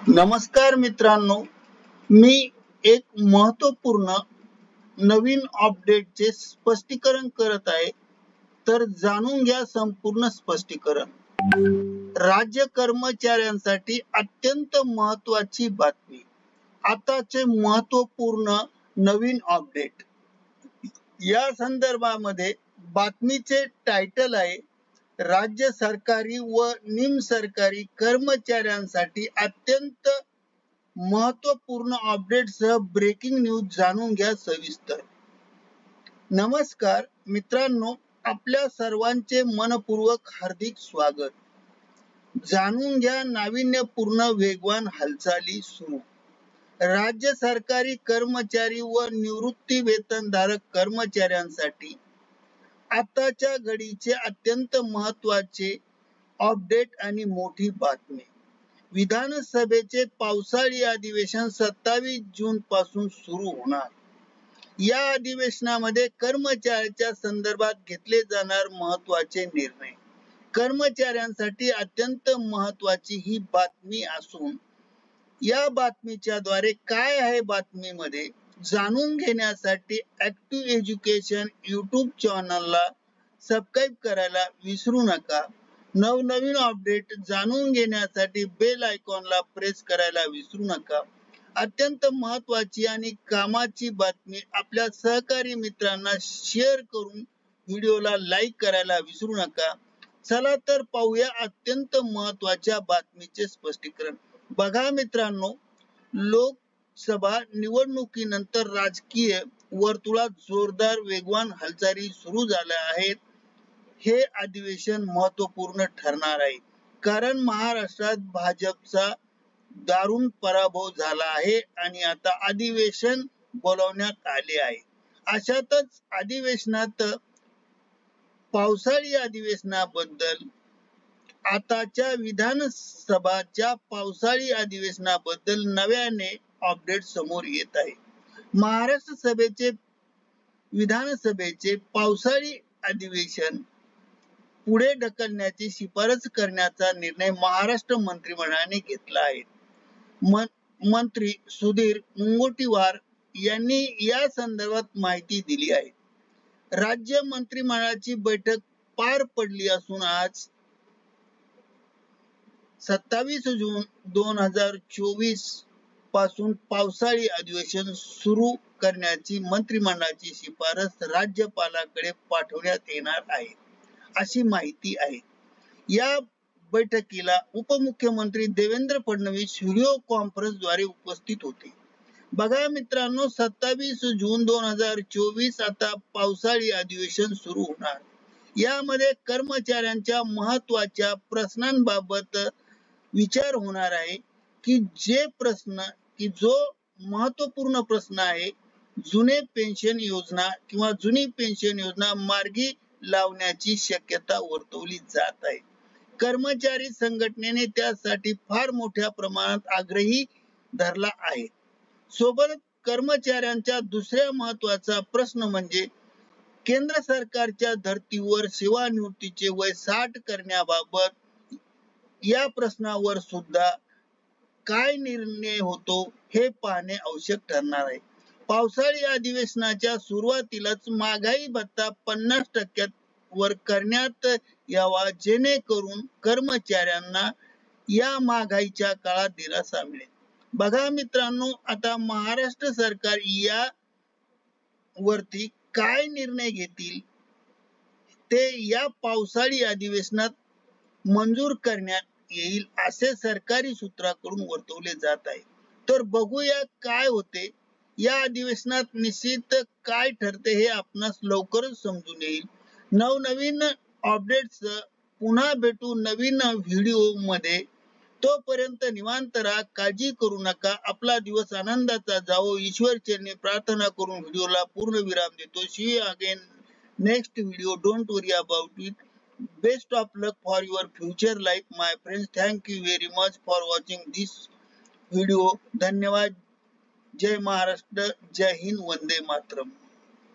नमस्कार मित्रांनो, मी एक महत्त्वपूर्ण नवीन अपडेटचे स्पष्टीकरण करत आहे. तर जाणून घ्या संपूर्ण स्पष्टीकरण. राज्य कर्मचाऱ्यांसाठी अत्यंत महत्त्वाची बातमी. आताचे महत्त्वपूर्ण नवीन अपडेट. या संदर्भामध्ये बातमीचे टायटल आहे, राज्य सरकारी व निमसरकारी कर्मचाऱ्यांसाठी अत्यंत महत्त्वपूर्ण अपडेटसह ब्रेकिंग न्यूज जाणून घ्या सविस्तर. नमस्कार मित्रांनो, आपल्या सर्वांचे मनपूर्वक हार्दिक स्वागत. जाणून घ्या नाविन्यपूर्ण वेगवान हालचाली सुरू. राज्य सरकारी कर्मचारी व निवृत्ती वेतनधारक कर्मचाऱ्यांसाठी आताच्या घडीचे अत्यंत महत्त्वाचे अपडेट आणि मोठी बातमी. विधानसभेचे पावसाळी अधिवेशन 27 जून पासून सुरू होणार. या अधिवेशनामध्ये कर्मचाऱ्यांच्या संदर्भात घेतले जाणार महत्त्वाचे निर्णय. कर्मचाऱ्यांसाठी अत्यंत महत्त्वाची ही बातमी असून या बातमीच्या द्वारे काय आहे बातमीमध्ये जाणून घेण्यासाठी ऍक्टिव्ह एज्युकेशन YouTube चॅनलला सबस्क्राईब करायला विसरू नका. नवनवीन अपडेट जाणून घेण्यासाठी बेल आयकॉनला प्रेस करायला विसरू नका. अत्यंत महत्त्वाची आणि कामाची बातमी आपल्या सहकारी मित्रांना शेअर करून व्हिडिओला लाईक करायला विसरू नका. चला तर पाहूया अत्यंत महत्त्वाच्या बातमीचे स्पष्टीकरण. बघा मित्रांनो, लोकसभा निवडणुकीनंतर राजकीय वर्तुळात जोरदार वेगवान हालचाली सुरू झाल्या आहेत. हे अधिवेशन महत्त्वपूर्ण ठरणार आहे, कारण महाराष्ट्रात भाजपचा दारुण पराभव झाला आहे आणि आता अधिवेशन बोलावण्यात आले आहे. अशातच अधिवेशनात पावसाळी अधिवेशनाबद्दल आताच्या विधानसभाच्या पावसाळी अधिवेशनाबद्दल नव्याने अपडेट समोर येत आहे. महाराष्ट्र विधानसभेचे पावसाळी अधिवेशन पुढे ढकलण्याची शिफारस करण्याचा निर्णय महाराष्ट्र मंत्रिमंडळाने घेतला आहे. मंत्री सुधीर मुनगंटीवार यांनी या संदर्भात माहिती दिली आहे. राज्य मंत्रिमंडळाची बैठक पार पडली असून आज 27 जून 2024 पासून पावसाळी अधिवेशन सुरू करण्याची मंत्रिमंडळाची शिफारस राज्यपालाकडे पाठवण्यात येणार आहे, अशी माहिती आहे. या बैठकीला उपमुख्यमंत्री देवेंद्र फडणवीस व्हिडिओ कॉन्फरन्सद्वारे उपस्थित होते. बघा मित्रांनो, 27 जून 2024 आता पावसाळी अधिवेशन सुरू होणार. यामध्ये कर्मचाऱ्यांच्या महत्त्वाच्या प्रश्नांबाबत विचार होणार आहे, जो महत्त्वपूर्ण प्रश्न आहे, जुनी पेन्शन योजना मार्गी लावण्याची शक्यता वर्तवली जात आहे. कर्मचारी संघटनेने त्यासाठी फार मोठ्या प्रमाणात आग्रही धरला आहे. सोबत कर्मचाऱ्यांचा दुसरा महत्त्वाचा प्रश्न म्हणजे केंद्र सरकारच्या धर्तीवर सेवानिवृत्तीचे वय 60 करण्याबाबत. या प्रश्नावर सुद्धा काय निर्णय होतो हे पाहणे आवश्यक ठरणार आहे. पावसाळी अधिवेशनाच्या सुरुवातीलाच महागाई भत्ता 50% वर करण्यात यावा, जेणेकरून कर्मचाऱ्यांना या महागाईच्या काळात दिलासा मिळेल. बघा मित्रांनो, आता महाराष्ट्र सरकार या वरती काय निर्णय घेतील ते या पावसाळी अधिवेशनात मंजूर करण्यात येईल, असे सरकारी सूत्राकडून वर्तवले जात आहे. तर बघूया काय होते या अधिवेशनात. निश्चित काय ठरते हे आपणास लवकरच समजून येईल. नवनवीन अपडेट्स पुन्हा भेटू नवीन व्हिडिओ मध्ये. तोपर्यंत निवांत राहा, काळजी करू नका. आपला दिवस आनंदाचा जावो, ईश्वर चरणी प्रार्थना करून व्हिडिओला पूर्ण विराम देतो. See you again next video. Don't worry about it. Best of luck for your future life, my friends. Thank you very much for watching this video. धन्यवाद. जय महाराष्ट्र, जय हिंद, वंदे मातरम.